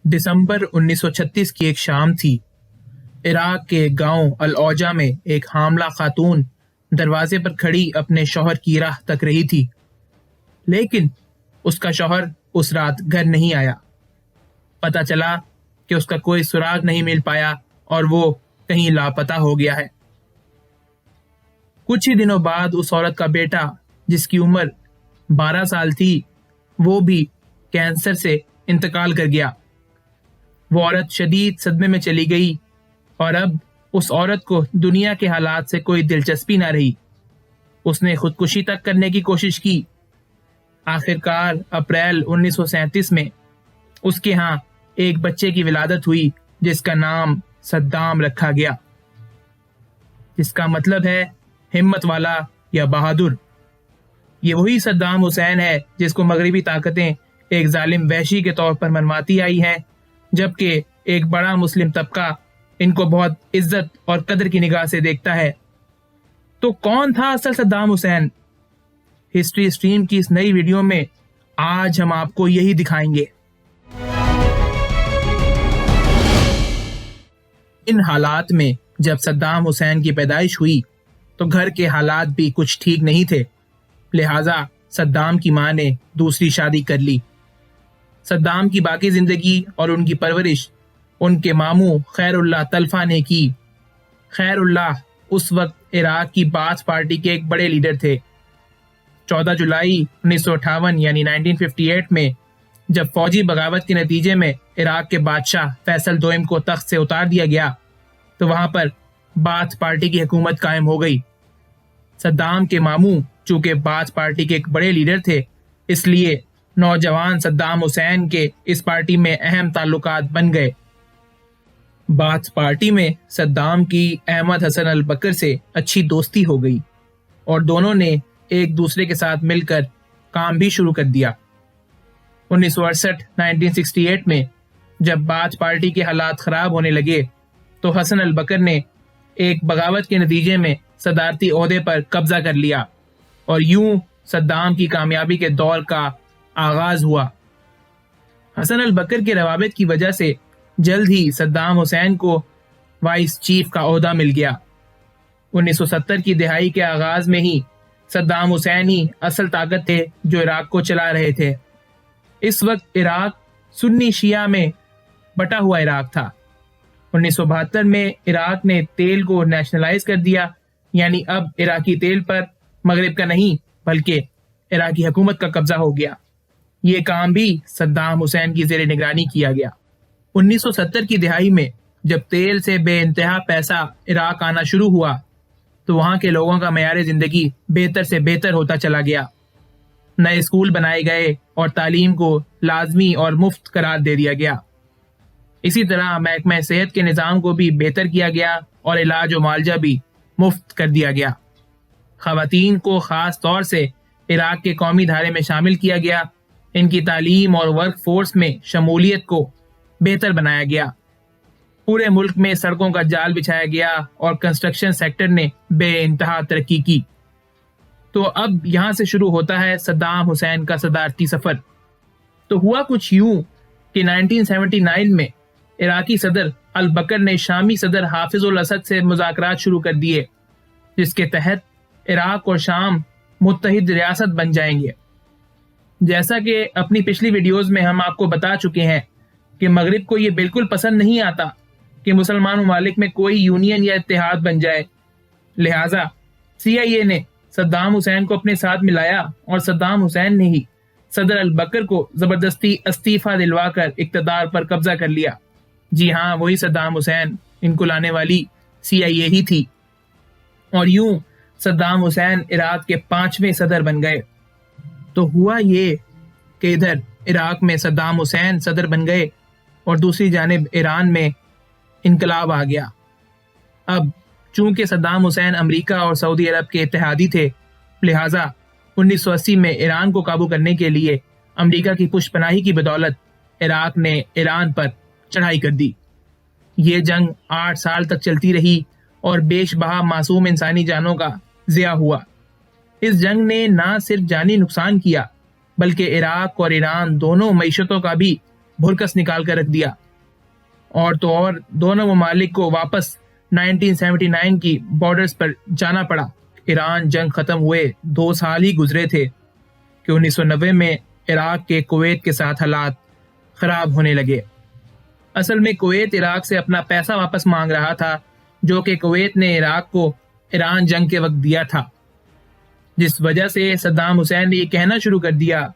दिसंबर 1936 की एक शाम थी। इराक के गांव अल औजा में एक हामला खातून दरवाजे पर खड़ी अपने शौहर की राह तक रही थी, लेकिन उसका शौहर उस रात घर नहीं आया। पता चला कि उसका कोई सुराग नहीं मिल पाया और वो कहीं लापता हो गया है। कुछ ही दिनों बाद उस औरत का बेटा, जिसकी उम्र 12 साल थी, वो भी कैंसर से इंतकाल कर गया। वो औरत शदीद सदमे में चली गई और अब उस औरत को दुनिया के हालात से कोई दिलचस्पी ना रही। उसने खुदकुशी तक करने की कोशिश की। आखिरकार अप्रैल 1937 में उसके यहाँ एक बच्चे की विलादत हुई, जिसका नाम सद्दाम रखा गया, जिसका मतलब है हिम्मत वाला या बहादुर। ये वही सद्दाम हुसैन है जिसको मगरिबी ताकतें एक जालिम वहशी के तौर पर मनवाती आई हैं, जबकि एक बड़ा मुस्लिम तबका इनको बहुत इज्जत और कदर की निगाह से देखता है। तो कौन था असल सद्दाम हुसैन? हिस्ट्री स्ट्रीम की इस नई वीडियो में आज हम आपको यही दिखाएंगे। इन हालात में जब सद्दाम हुसैन की पैदाइश हुई तो घर के हालात भी कुछ ठीक नहीं थे। लिहाजा सद्दाम की मां ने दूसरी शादी कर ली। सद्दाम की बाकी जिंदगी और उनकी परवरिश उनके मामू खैरुल्लाह तलफा ने की। खैरुल्लाह उस वक्त इराक की बाथ पार्टी के एक बड़े लीडर थे। 14 जुलाई 1958 यानी 1958 में जब फौजी बगावत के नतीजे में इराक के बादशाह फैसल दोइम को तख्त से उतार दिया गया तो वहां पर बाथ पार्टी की हुकूमत कायम हो गई। सद्दाम के मामू चूंकि बाथ पार्टी के एक बड़े लीडर थे, इसलिए नौजवान सद्दाम हुसैन के इस पार्टी में अहम ताल्लुकात बन गए। बाथ पार्टी में सद्दाम की अहमद हसन अल बकर से अच्छी दोस्ती हो गई और दोनों ने एक दूसरे के साथ मिलकर काम भी शुरू कर दिया। 1968 में जब बाथ पार्टी के हालात खराब होने लगे तो हसन अल बकर ने एक बगावत के नतीजे में सदारती ओहदे पर कब्जा कर लिया और यूं सद्दाम की कामयाबी के दौर का आगाज हुआ। हसन अल बकर के रवाबित की वजह से जल्द ही सद्दाम हुसैन को वाइस चीफ का ओहदा मिल गया। 1970 की दिहाई के आगाज में ही सद्दाम हुसैन ही असल ताकत थे जो इराक को चला रहे थे। इस वक्त इराक सुन्नी शिया में बटा हुआ इराक था। 1972 में इराक ने तेल को नेशनलाइज कर दिया, यानी अब इराकी तेल पर मगरिब का नहीं बल्कि इराकी हुकूमत का कब्जा हो गया। ये काम भी सद्दाम हुसैन की जेर निगरानी किया गया। 1970 की दिहाई में जब तेल से बेइंतहा पैसा इराक आना शुरू हुआ तो वहां के लोगों का मयार जिंदगी बेहतर से बेहतर होता चला गया। नए स्कूल बनाए गए और तालीम को लाजमी और मुफ्त करार दे दिया गया। इसी तरह महकमा सेहत के निज़ाम को भी बेहतर किया गया और इलाज और मुआवजा भी मुफ्त कर दिया गया। खवातीन को खास तौर से इराक के कौमी धारे में शामिल किया गया। इनकी तालीम और वर्क फोर्स में शमूलियत को बेहतर बनाया गया। पूरे मुल्क में सड़कों का जाल बिछाया गया और कंस्ट्रक्शन सेक्टर ने बेइंतहा तरक्की की। तो अब यहाँ से शुरू होता है सद्दाम हुसैन का सदारती सफर। तो हुआ कुछ यूं कि 1979 में इराकी सदर अल बकर ने शामी सदर हाफिजुल असद से मुज़ाकरात शुरू कर दिए, जिसके तहत इराक और शाम मुत्तहिद रियासत बन जाएंगे। जैसा कि अपनी पिछली वीडियोस में हम आपको बता चुके हैं कि मगरिब को ये बिल्कुल पसंद नहीं आता कि मुसलमान ममालिक में कोई यूनियन या इत्तेहाद बन जाए। लिहाजा CIA ने सद्दाम हुसैन को अपने साथ मिलाया और सद्दाम हुसैन ने ही सदर अल बकर को जबरदस्ती इस्तीफा दिलवाकर इक्तदार पर कब्जा कर लिया। जी हाँ, वही सद्दाम हुसैन, इनको लाने वाली CIA ही थी। और यूं सद्दाम हुसैन इराक के 5वें सदर बन गए। तो हुआ ये कि इधर इराक में सद्दाम हुसैन सदर बन गए और दूसरी जानिब ईरान में इनकलाब आ गया। अब चूंकि सद्दाम हुसैन अमेरिका और सऊदी अरब के इत्तेहादी थे, लिहाजा 1980 में ईरान को काबू करने के लिए अमेरिका की पुष्पनाही की बदौलत इराक ने ईरान पर चढ़ाई कर दी। ये जंग 8 साल तक चलती रही और बेशबहा मासूम इंसानी जानों का ज़िया हुआ। इस जंग ने ना सिर्फ जानी नुकसान किया बल्कि इराक और ईरान दोनों मईशतों का भी بھرکس نکال کر رکھ دیا۔ اور تو اور دونوں ممالک کو واپس 1979 کی بارڈرز پر جانا پڑا۔ ایران جنگ ختم ہوئے 2 سال ہی گزرے تھے کہ 1990 میں عراق کے کویت کے ساتھ حالات خراب ہونے لگے۔ اصل میں کویت عراق سے اپنا پیسہ واپس مانگ رہا تھا جو کہ کویت نے عراق کو ایران جنگ کے وقت دیا تھا، جس وجہ سے صدام حسین نے یہ کہنا شروع کر دیا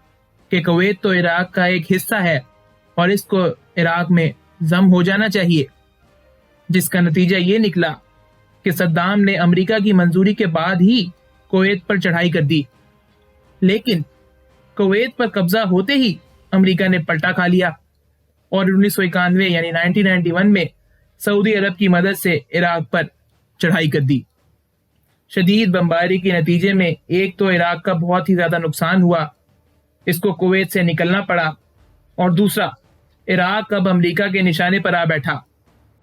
کہ کویت تو عراق کا ایک حصہ ہے اور اس کو عراق میں ضم ہو جانا چاہیے، جس کا نتیجہ یہ نکلا کہ صدام نے امریکہ کی منظوری کے بعد ہی کویت پر چڑھائی کر دی، لیکن کویت پر قبضہ ہوتے ہی امریکہ نے پلٹا کھا لیا اور 1991 یعنی 1991 میں سعودی عرب کی مدد سے عراق پر چڑھائی کر دی۔ شدید بمباری کے نتیجے میں ایک تو عراق کا بہت ہی زیادہ نقصان ہوا، اس کو کویت سے نکلنا پڑا، اور دوسرا عراق اب امریکہ کے نشانے پر آ بیٹھا۔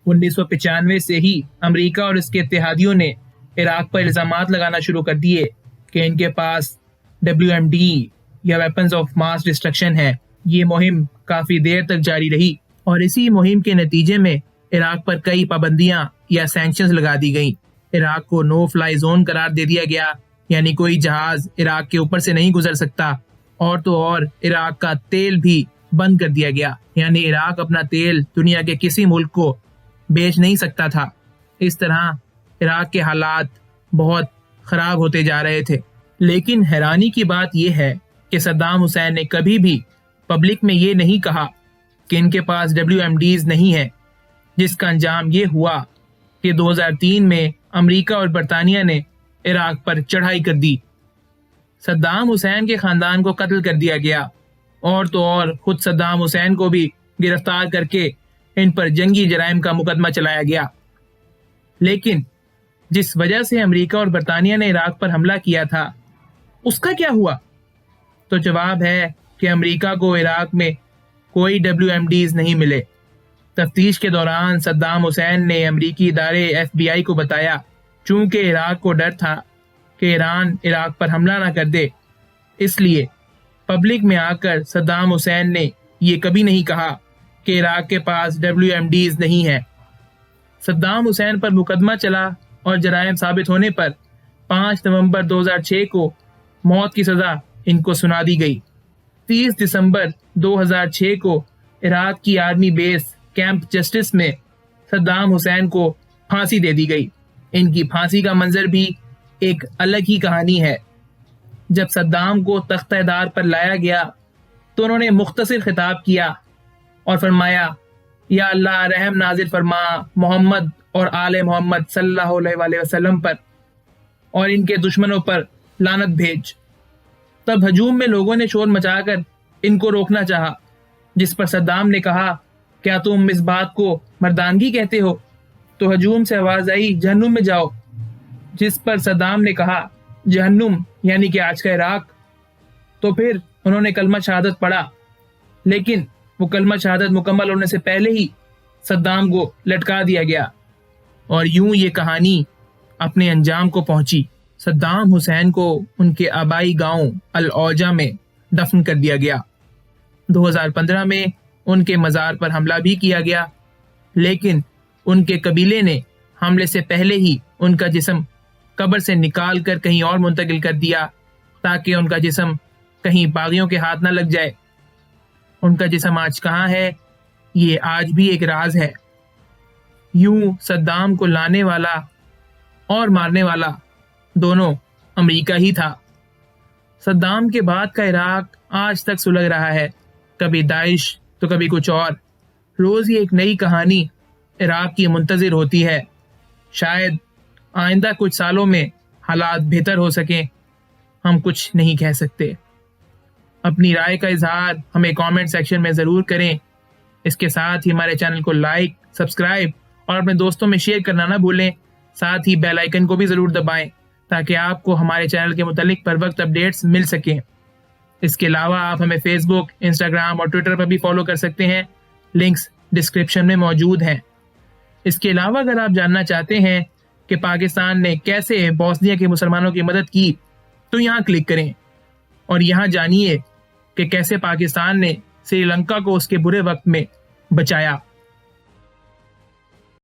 1995 سے ہی امریکہ اور اس کے اتحادیوں نے عراق پر الزامات لگانا شروع کر دیے کہ ان کے پاس WMD یا ویپنز آف ماس ڈسٹرکشن ہے۔ یہ مہم کافی دیر تک جاری رہی اور اسی مہم کے نتیجے میں عراق پر کئی پابندیاں یا سینکشنز لگا دی گئیں۔ عراق کو نو فلائی زون قرار دے دیا گیا، یعنی کوئی جہاز عراق کے اوپر سے نہیں گزر سکتا، اور تو اور عراق کا تیل بھی بند کر دیا گیا، یعنی عراق اپنا تیل دنیا کے کسی ملک کو بیچ نہیں سکتا تھا۔ اس طرح عراق کے حالات بہت خراب ہوتے جا رہے تھے۔ لیکن حیرانی کی بات یہ ہے کہ صدام حسین نے کبھی بھی پبلک میں یہ نہیں کہا کہ ان کے پاس WMDs نہیں ہے، جس کا انجام یہ ہوا کہ 2003 میں امریکہ اور برطانیہ نے عراق پر چڑھائی کر دی۔ صدام حسین کے خاندان کو قتل کر دیا گیا، اور تو اور خود صدام حسین کو بھی گرفتار کر کے ان پر جنگی جرائم کا مقدمہ چلایا گیا۔ لیکن جس وجہ سے امریکہ اور برطانیہ نے عراق پر حملہ کیا تھا، اس کا کیا ہوا؟ تو جواب ہے کہ امریکہ کو عراق میں کوئی WMDs نہیں ملے۔ تفتیش کے دوران صدام حسین نے امریکی ادارے FBI کو بتایا چونکہ عراق کو ڈر تھا کہ ایران عراق پر حملہ نہ کر دے، اس لیے پبلک میں آ کر صدام حسین نے یہ کبھی نہیں کہا کہ عراق کے پاس WMDs نہیں ہے۔ صدام حسین پر مقدمہ چلا اور جرائم ثابت ہونے پر 5 نومبر 2006 کو موت کی سزا ان کو سنا دی گئی۔ 30 دسمبر 2006 کو عراق کی آرمی بیس کیمپ جسٹس میں صدام حسین کو پھانسی دے دی گئی۔ ان کی پھانسی کا منظر بھی ایک الگ ہی کہانی ہے۔ جب صدام کو تختہ دار پر لایا گیا تو انہوں نے مختصر خطاب کیا اور فرمایا، یا اللہ رحم نازل فرما محمد اور آل محمد صلی اللہ علیہ وآلہ وسلم پر اور ان کے دشمنوں پر لعنت بھیج۔ تب ہجوم میں لوگوں نے شور مچا کر ان کو روکنا چاہا، جس پر صدام نے کہا، کیا تم اس بات کو مردانگی کہتے ہو؟ تو ہجوم سے آواز آئی، جہنم میں جاؤ، جس پر صدام نے کہا، جہنم یعنی کہ آج کا عراق۔ تو پھر انہوں نے کلمہ شہادت پڑھا، لیکن وہ کلمہ شہادت مکمل ہونے سے پہلے ہی صدام کو لٹکا دیا گیا، اور یوں یہ کہانی اپنے انجام کو پہنچی۔ صدام حسین کو ان کے آبائی گاؤں العوجہ میں دفن کر دیا گیا۔ 2015 میں ان کے مزار پر حملہ بھی کیا گیا، لیکن ان کے قبیلے نے حملے سے پہلے ہی ان کا جسم قبر سے نکال کر کہیں اور منتقل کر دیا تاکہ ان کا جسم کہیں باغیوں کے ہاتھ نہ لگ جائے۔ ان کا جسم آج کہاں ہے، یہ آج بھی ایک راز ہے۔ یوں صدام کو لانے والا اور مارنے والا دونوں امریکہ ہی تھا۔ صدام کے بعد کا عراق آج تک سلگ رہا ہے، کبھی داعش تو کبھی کچھ اور۔ روز ہی ایک نئی کہانی عراق کی منتظر ہوتی ہے۔ شاید آئندہ کچھ سالوں میں حالات بہتر ہو سکیں، ہم کچھ نہیں کہہ سکتے۔ اپنی رائے کا اظہار ہمیں کامنٹ سیکشن میں ضرور کریں۔ اس کے ساتھ ہی ہمارے چینل کو لائک، سبسکرائب اور اپنے دوستوں میں شیئر کرنا نہ بھولیں۔ ساتھ ہی بیل آئیکن کو بھی ضرور دبائیں تاکہ آپ کو ہمارے چینل کے متعلق پر وقت اپڈیٹس مل سکیں۔ اس کے علاوہ آپ ہمیں فیس بک، انسٹاگرام اور ٹویٹر پر بھی فالو کر سکتے ہیں، لنکس ڈسکرپشن میں موجود ہیں۔ اس کے علاوہ اگر آپ جاننا چاہتے ہیں کہ پاکستان نے کیسے بوسنیا کے مسلمانوں کی مدد کی تو یہاں کلک کریں اور یہاں جانیے کہ کیسے پاکستان نے श्री लंका को उसके बुरे वक्त में बचाया।